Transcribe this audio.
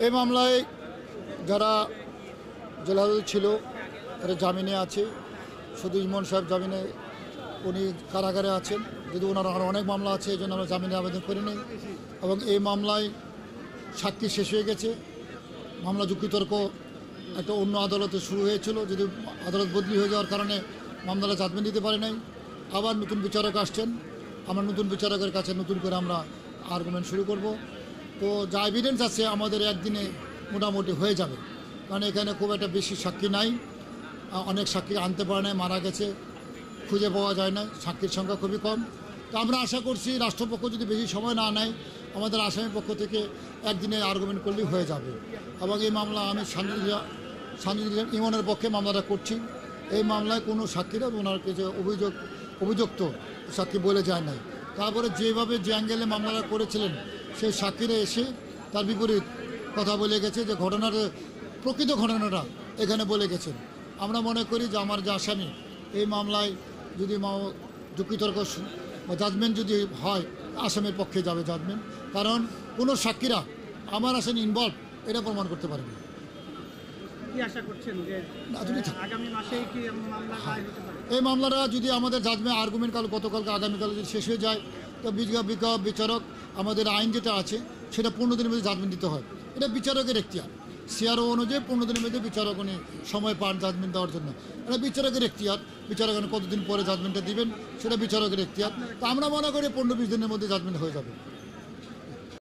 এই মামলায় যারা জেলহাজতে ছিল তারা জামিনে আছে। শুধু ইমন সাহেব জামিনে, উনি কারাগারে আছেন। যদি ওনার আরও অনেক মামলা আছে, এই জন্য আমরা জামিনে আবেদন করিনি। এবং এই মামলায় সাক্ষী শেষ হয়ে গেছে। মামলা যুক্তিতর্ক একটা অন্য আদালতে শুরু হয়েছিল, যদি আদালত বদলি হয়ে যাওয়ার কারণে মামলাটা জাজমেন্ট দিতে পারে নাই। আবার নতুন বিচারক আসছেন, আমরা নতুন বিচারকের কাছে নতুন করে আমরা আর্গুমেন্ট শুরু করব। তো যা এভিডেন্স আছে আমাদের একদিনে মোটামুটি হয়ে যাবে, কারণ এখানে খুব একটা বেশি সাক্ষী নাই। অনেক সাক্ষী আনতে পারে নাই, মারা গেছে, খুঁজে পাওয়া যায় না, সাক্ষীর সংখ্যা খুবই কম। তো আমরা আশা করছি রাষ্ট্রপক্ষ যদি বেশি সময় না নেয়, আমাদের আসামি পক্ষ থেকে একদিনে আর্গুমেন্ট করলেই হয়ে যাবে। এবং এই মামলা আমি সানজিদুল ইমনের পক্ষে মামলাটা করছি। এই মামলায় কোনো সাক্ষীরা ওনার কাছে অভিযুক্ত সাক্ষী বলে যায় নাই। তারপরে যেভাবে যে অ্যাঙ্গেলে মামলাটা করেছিলেন, সেই সাক্ষীরা এসে তার বিপরীত কথা বলে গেছে, যে প্রকৃত ঘটনাটা এখানে বলে গেছেন। আমরা মনে করি যে আমার যে আসামি, এই মামলায় যদি যুক্তিতর্ক বা জাজমেন্ট যদি হয়, আসামির পক্ষে যাবে জাজমেন্ট। কারণ কোনো সাক্ষীরা আমার আসামি ইনভলভ এটা প্রমাণ করতে পারেনি। এই মামলাটা যদি আমাদের জাজমেন্ট আর্গুমেন্ট গতকালকে আগামীকাল যদি শেষ হয়ে যায়, তো বিচারক আমাদের আইন যেটা আছে সেটা 15 দিনের মধ্যে জাজমেন্ট দিতে হয়। এটা বিচারকের এখতিয়ার। সিআরও অনুযায়ী 15 দিনের মধ্যে বিচারক উনি সময় পান জাজমেন্ট দেওয়ার জন্য। এটা বিচারকের এখতিয়ার। বিচারক কতদিন পরে জাজমেন্টটা দিবেন সেটা বিচারকের এখতিয়ার। তো আমরা মনে করি 15-20 দিনের মধ্যে জাজমেন্ট হয়ে যাবে।